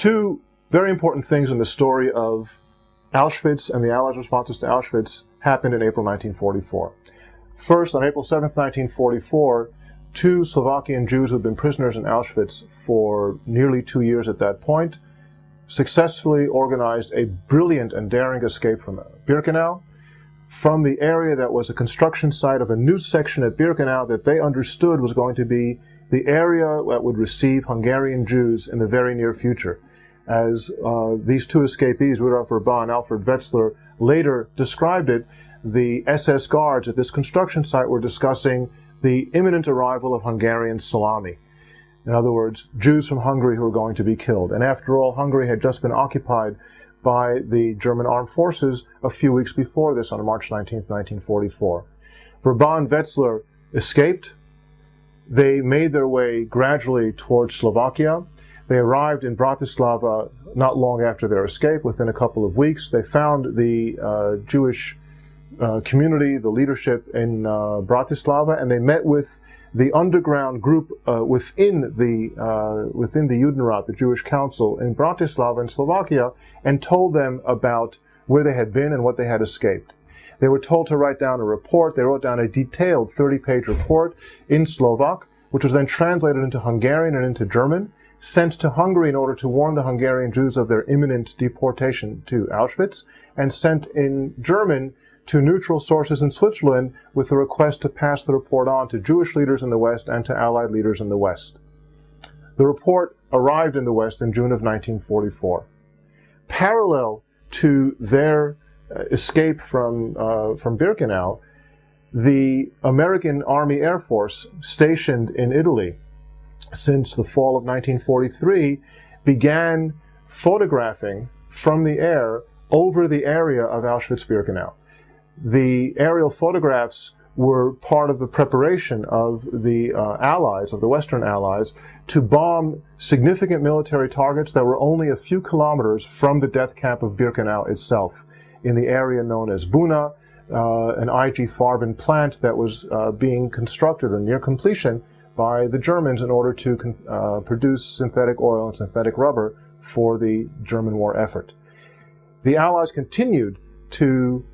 Two very important things in the story of Auschwitz and the Allies' responses to Auschwitz happened in April 1944. First, on April 7th, 1944, two Slovakian Jews who had been prisoners in Auschwitz for nearly 2 years at that point successfully organized a brilliant and daring escape from Birkenau, from the area that was a construction site of a new section at Birkenau that they understood was going to be the area that would receive Hungarian Jews in the very near future. As these two escapees, Rudolf Vrba and Alfred Wetzler, later described it, the SS guards at this construction site were discussing the imminent arrival of Hungarian salami. In other words, Jews from Hungary who were going to be killed. And after all, Hungary had just been occupied by the German armed forces a few weeks before this, on March 19th, 1944. Vrba and Wetzler escaped. They made their way gradually towards Slovakia. They arrived in Bratislava not long after their escape, within a couple of weeks. They found the Jewish community, the leadership in Bratislava, and they met with the underground group within the Judenrat, the Jewish Council in Bratislava in Slovakia, and told them about where they had been and what they had escaped. They were told to write down a report. They wrote down a detailed 30-page report in Slovak, which was then translated into Hungarian and into German, sent to Hungary in order to warn the Hungarian Jews of their imminent deportation to Auschwitz, and sent in German to neutral sources in Switzerland with the request to pass the report on to Jewish leaders in the West and to Allied leaders in the West. The report arrived in the West in June of 1944. Parallel to their escape from Birkenau, the American Army Air Force stationed in Italy since the fall of 1943 began photographing from the air over the area of Auschwitz-Birkenau. The aerial photographs were part of the preparation of the Allies, of the Western Allies, to bomb significant military targets that were only a few kilometers from the death camp of Birkenau itself, in the area known as Buna, an IG Farben plant that was being constructed or near completion by the Germans in order to produce synthetic oil and synthetic rubber for the German war effort. The Allies continued to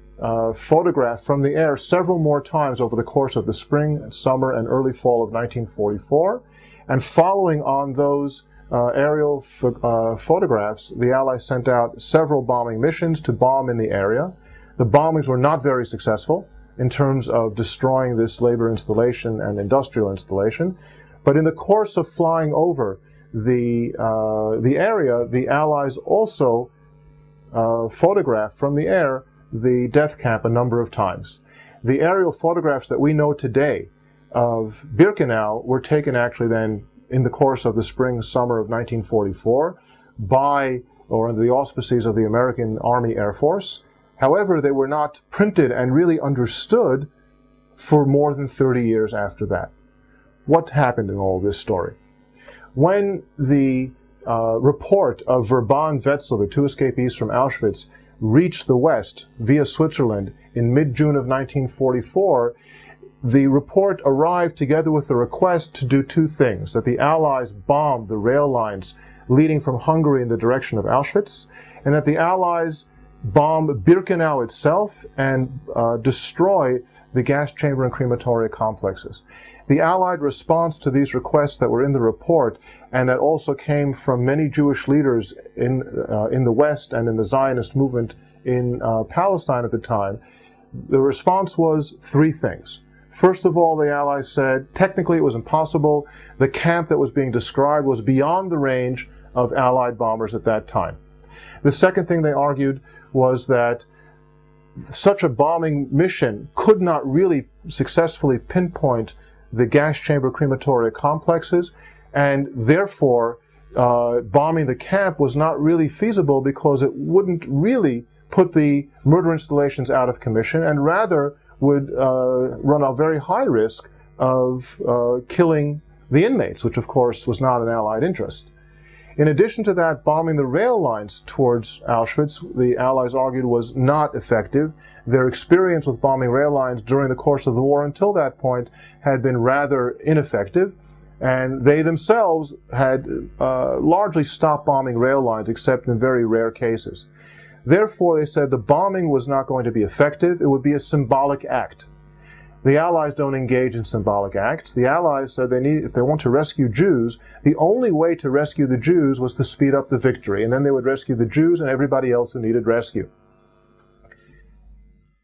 photograph from the air several more times over the course of the spring, summer, and early fall of 1944. And following on those aerial photographs, the Allies sent out several bombing missions to bomb in the area. The bombings were not very successful in terms of destroying this labor installation and industrial installation. But in the course of flying over the area, the Allies also photographed from the air the death camp a number of times. The aerial photographs that we know today of Birkenau were taken actually then in the course of the spring, summer of 1944 by, or under the auspices of the American Army Air Force. However, they were not printed and really understood for more than 30 years after that. What happened in all this story? When the report of Vrba and Wetzler, the two escapees from Auschwitz, reached the West via Switzerland in mid-June of 1944, the report arrived together with the request to do two things: that the Allies bomb the rail lines leading from Hungary in the direction of Auschwitz, and that the Allies bomb Birkenau itself and destroy the gas chamber and crematoria complexes. The Allied response to these requests that were in the report, and that also came from many Jewish leaders in the West and in the Zionist movement in Palestine at the time, the response was three things. First of all, the Allies said, technically it was impossible. The camp that was being described was beyond the range of Allied bombers at that time. The second thing they argued was that such a bombing mission could not really successfully pinpoint the gas chamber crematoria complexes, and therefore bombing the camp was not really feasible because it wouldn't really put the murder installations out of commission, and rather would run a very high risk of killing the inmates, which of course was not an Allied interest. In addition to that, bombing the rail lines towards Auschwitz, the Allies argued, was not effective. Their experience with bombing rail lines during the course of the war until that point had been rather ineffective. And they themselves had largely stopped bombing rail lines, except in very rare cases. Therefore, they said the bombing was not going to be effective. It would be a symbolic act. The Allies don't engage in symbolic acts. The Allies said if they want to rescue Jews, the only way to rescue the Jews was to speed up the victory, and then they would rescue the Jews and everybody else who needed rescue.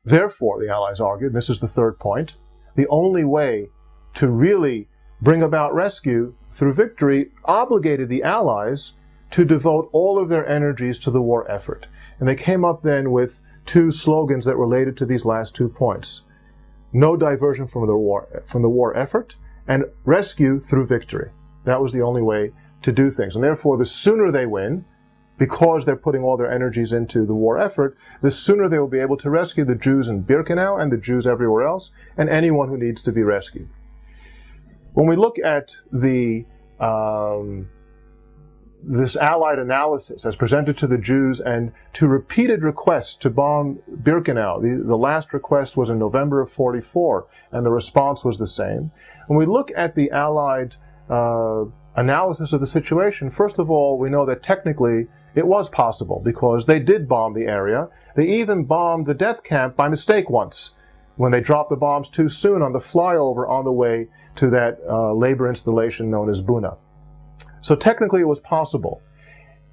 Therefore, the Allies argued, and this is the third point, the only way to really bring about rescue through victory obligated the Allies to devote all of their energies to the war effort. And they came up then with two slogans that related to these last 2 points. No diversion from the war effort, and rescue through victory. That was the only way to do things. And therefore, the sooner they win, because they're putting all their energies into the war effort, the sooner they will be able to rescue the Jews in Birkenau and the Jews everywhere else, and anyone who needs to be rescued. When we look at this Allied analysis as presented to the Jews and to repeated requests to bomb Birkenau, the last request was in November of 44, and the response was the same. When we look at the Allied analysis of the situation, first of all, we know that technically it was possible because they did bomb the area. They even bombed the death camp by mistake once when they dropped the bombs too soon on the flyover on the way to that labor installation known as Buna. So technically it was possible.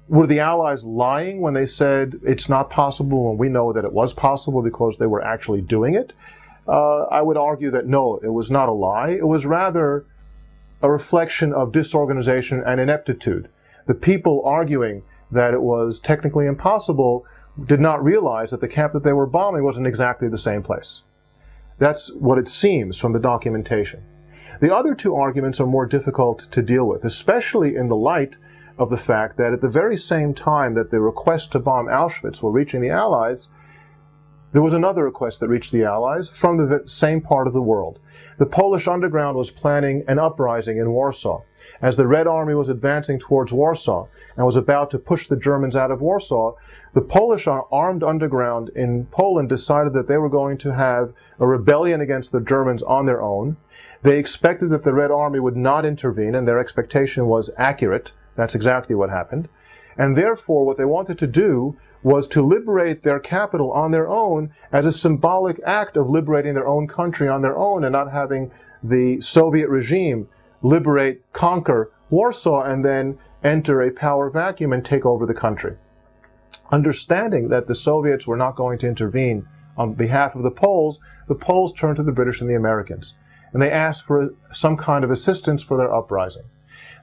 Were the Allies lying when they said it's not possible when we know that it was possible because they were actually doing it? I would argue that no, it was not a lie. It was rather a reflection of disorganization and ineptitude. The people arguing that it was technically impossible did not realize that the camp that they were bombing was in exactly the same place. That's what it seems from the documentation. The other two arguments are more difficult to deal with, especially in the light of the fact that at the very same time that the request to bomb Auschwitz were reaching the Allies, there was another request that reached the Allies from the same part of the world. The Polish underground was planning an uprising in Warsaw. As the Red Army was advancing towards Warsaw and was about to push the Germans out of Warsaw, the Polish armed underground in Poland decided that they were going to have a rebellion against the Germans on their own. They expected that the Red Army would not intervene, and their expectation was accurate. That's exactly what happened. And therefore, what they wanted to do was to liberate their capital on their own as a symbolic act of liberating their own country on their own and not having the Soviet regime conquer Warsaw and then enter a power vacuum and take over the country. Understanding that the Soviets were not going to intervene on behalf of the Poles turned to the British and the Americans. And they asked for some kind of assistance for their uprising.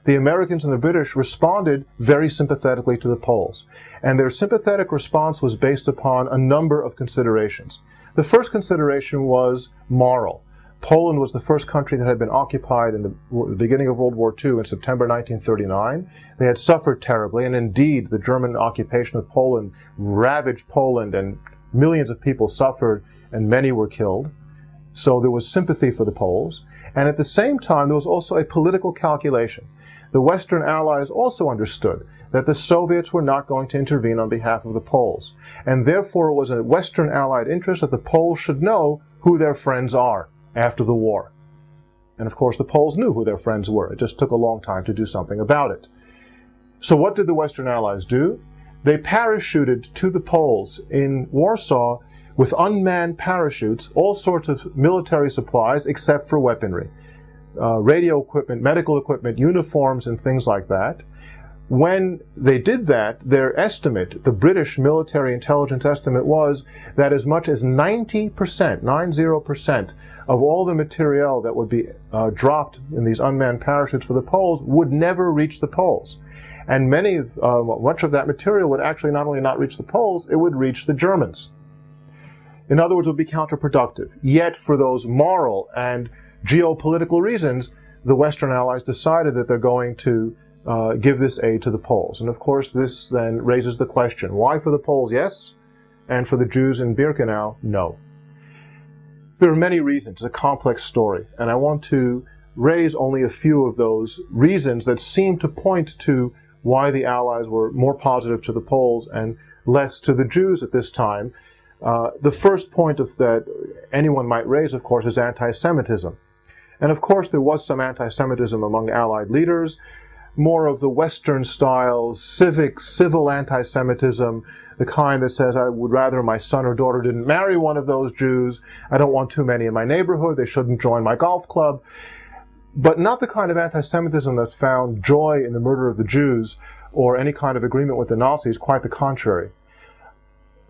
The Americans and the British responded very sympathetically to the Poles. And their sympathetic response was based upon a number of considerations. The first consideration was moral. Poland was the first country that had been occupied in the beginning of World War II in September 1939. They had suffered terribly, and indeed the German occupation of Poland ravaged Poland, and millions of people suffered, and many were killed. So there was sympathy for the Poles. And at the same time, there was also a political calculation. The Western Allies also understood that the Soviets were not going to intervene on behalf of the Poles. And therefore, it was a Western Allied interest that the Poles should know who their friends are after the war. And of course, the Poles knew who their friends were. It just took a long time to do something about it. So what did the Western Allies do? They parachuted to the Poles in Warsaw with unmanned parachutes, all sorts of military supplies except for weaponry. Radio equipment, medical equipment, uniforms, and things like that. When they did that, their estimate, the British military intelligence estimate, was that as much as 90%, 90%, of all the materiel that would be dropped in these unmanned parachutes for the Poles would never reach the Poles. And much of that material would actually not only not reach the Poles, it would reach the Germans. In other words, it would be counterproductive. Yet, for those moral and geopolitical reasons, the Western Allies decided that they're going to give this aid to the Poles. And of course, this then raises the question, why for the Poles, yes, and for the Jews in Birkenau, no? There are many reasons. It's a complex story, and I want to raise only a few of those reasons that seem to point to why the Allies were more positive to the Poles and less to the Jews at this time. The first point that anyone might raise, of course, is anti-Semitism. And of course, there was some anti-Semitism among Allied leaders, more of the Western-style, civil anti-Semitism, the kind that says, I would rather my son or daughter didn't marry one of those Jews. I don't want too many in my neighborhood. They shouldn't join my golf club. But not the kind of anti-Semitism that found joy in the murder of the Jews or any kind of agreement with the Nazis, quite the contrary.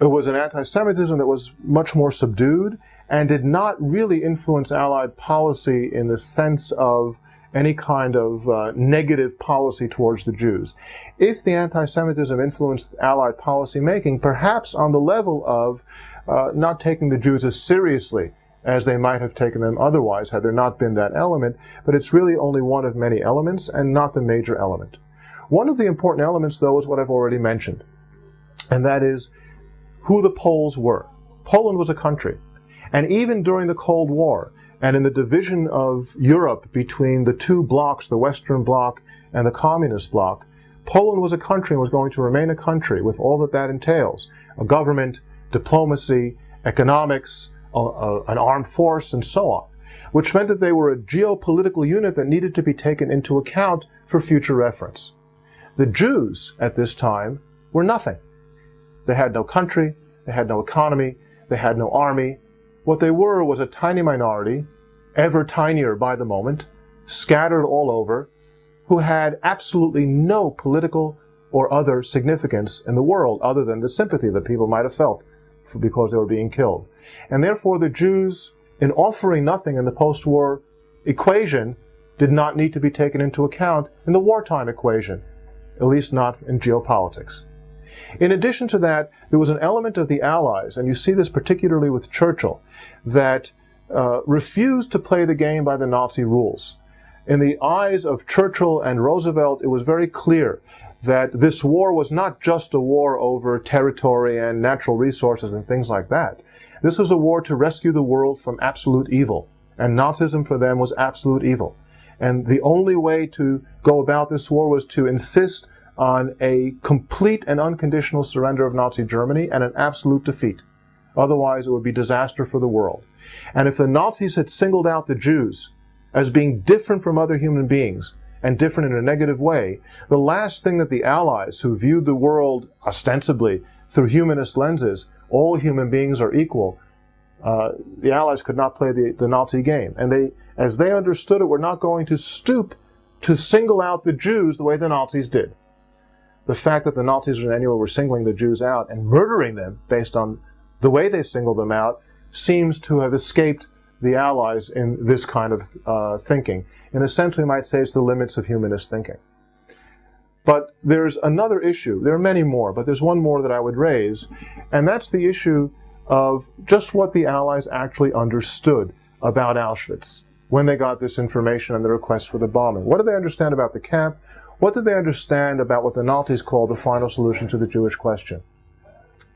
It was an anti-Semitism that was much more subdued and did not really influence Allied policy in the sense of any kind of negative policy towards the Jews. If the anti-Semitism influenced Allied policy making, perhaps on the level of not taking the Jews as seriously as they might have taken them otherwise had there not been that element, but it's really only one of many elements and not the major element. One of the important elements, though, is what I've already mentioned, and that is who the Poles were. Poland was a country, and even during the Cold War, and in the division of Europe between the two blocs, the Western Bloc and the Communist Bloc, Poland was a country and was going to remain a country with all that that entails: a government, diplomacy, economics, an armed force, and so on, which meant that they were a geopolitical unit that needed to be taken into account for future reference. The Jews at this time were nothing. They had no country, they had no economy, they had no army. What they were was a tiny minority, ever tinier by the moment, scattered all over, who had absolutely no political or other significance in the world other than the sympathy that people might have felt because they were being killed. And therefore the Jews, in offering nothing in the post-war equation, did not need to be taken into account in the wartime equation, at least not in geopolitics. In addition to that, there was an element of the Allies, and you see this particularly with Churchill, that refused to play the game by the Nazi rules. In the eyes of Churchill and Roosevelt, it was very clear that this war was not just a war over territory and natural resources and things like that. This was a war to rescue the world from absolute evil, and Nazism for them was absolute evil. And the only way to go about this war was to insist on a complete and unconditional surrender of Nazi Germany and an absolute defeat. Otherwise, it would be disaster for the world. And if the Nazis had singled out the Jews as being different from other human beings, and different in a negative way, the last thing that the Allies, who viewed the world ostensibly through humanist lenses, all human beings are equal, the Allies could not play the Nazi game. And they, as they understood it, were not going to stoop to single out the Jews the way the Nazis did. The fact that the Nazis anyway were singling the Jews out and murdering them based on the way they singled them out seems to have escaped the Allies in this kind of thinking. In a sense, we might say it's the limits of humanist thinking. But there's another issue. There are many more, but there's one more that I would raise, and that's the issue of just what the Allies actually understood about Auschwitz when they got this information and the request for the bombing. What did they understand about the camp? What did they understand about what the Nazis called the final solution to the Jewish question?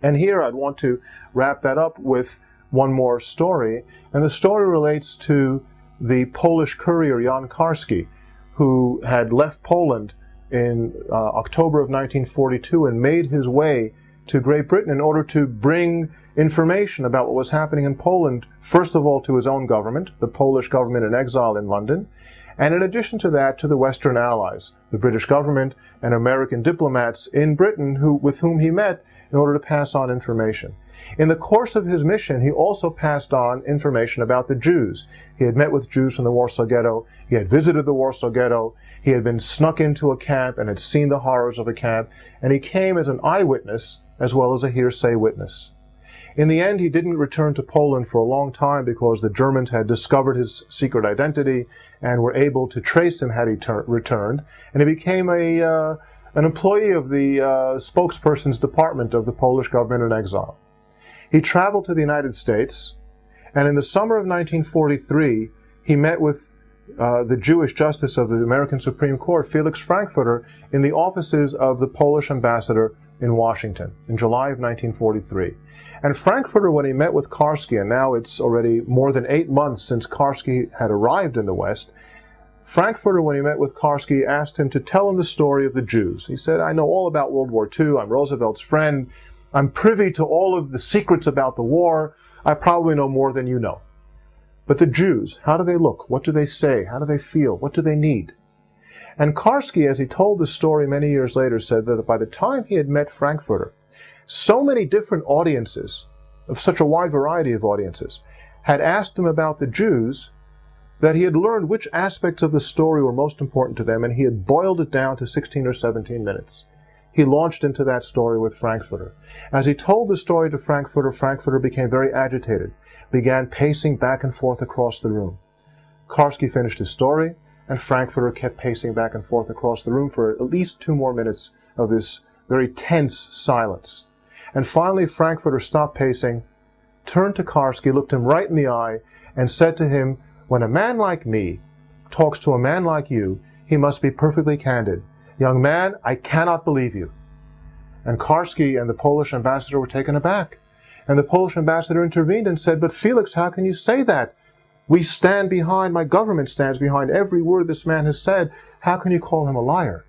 And here I'd want to wrap that up with one more story, and the story relates to the Polish courier Jan Karski, who had left Poland in October of 1942 and made his way to Great Britain in order to bring information about what was happening in Poland, first of all to his own government, the Polish government in exile in London, and in addition to that to the Western Allies, the British government and American diplomats in Britain with whom he met in order to pass on information. In the course of his mission, he also passed on information about the Jews. He had met with Jews from the Warsaw Ghetto. He had visited the Warsaw Ghetto. He had been snuck into a camp and had seen the horrors of a camp. And he came as an eyewitness as well as a hearsay witness. In the end, he didn't return to Poland for a long time because the Germans had discovered his secret identity and were able to trace him had he returned. And he became an employee of the spokesperson's department of the Polish government in exile. He traveled to the United States, and in the summer of 1943, he met with the Jewish Justice of the American Supreme Court, Felix Frankfurter, in the offices of the Polish ambassador in Washington in July of 1943. And Frankfurter, when he met with Karski, and now it's already more than 8 months since Karski had arrived in the West, Frankfurter, when he met with Karski, asked him to tell him the story of the Jews. He said, I know all about World War II. I'm Roosevelt's friend. I'm privy to all of the secrets about the war. I probably know more than you know. But the Jews, how do they look? What do they say? How do they feel? What do they need? And Karski, as he told the story many years later, said that by the time he had met Frankfurter, so many different audiences, of such a wide variety of audiences, had asked him about the Jews that he had learned which aspects of the story were most important to them, and he had boiled it down to 16 or 17 minutes. He launched into that story with Frankfurter. As he told the story to Frankfurter, Frankfurter became very agitated, began pacing back and forth across the room. Karski finished his story, and Frankfurter kept pacing back and forth across the room for at least 2 more minutes of this very tense silence. And finally, Frankfurter stopped pacing, turned to Karski, looked him right in the eye, and said to him, "When a man like me talks to a man like you, he must be perfectly candid. Young man, I cannot believe you." And Karski and the Polish ambassador were taken aback. And the Polish ambassador intervened and said, "But Felix, how can you say that? We stand behind, my government stands behind every word this man has said. How can you call him a liar?"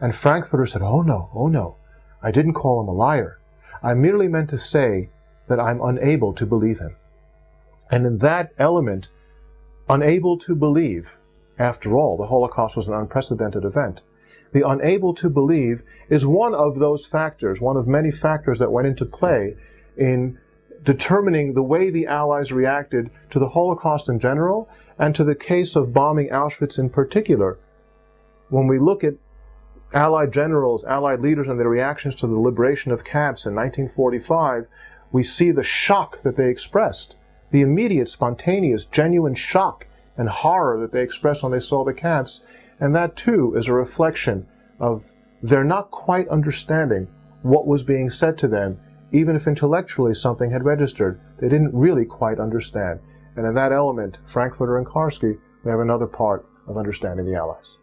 And Frankfurter said, oh no, I didn't call him a liar. I merely meant to say that I'm unable to believe him." And in that element, unable to believe, after all, the Holocaust was an unprecedented event. The unable to believe is one of those factors, one of many factors that went into play in determining the way the Allies reacted to the Holocaust in general and to the case of bombing Auschwitz in particular. When we look at Allied generals, Allied leaders, and their reactions to the liberation of camps in 1945, we see the shock that they expressed, the immediate, spontaneous, genuine shock and horror that they expressed when they saw the camps. And that, too, is a reflection of their not quite understanding what was being said to them, even if intellectually something had registered. They didn't really quite understand. And in that element, Frankfurter and Karski, we have another part of understanding the Allies.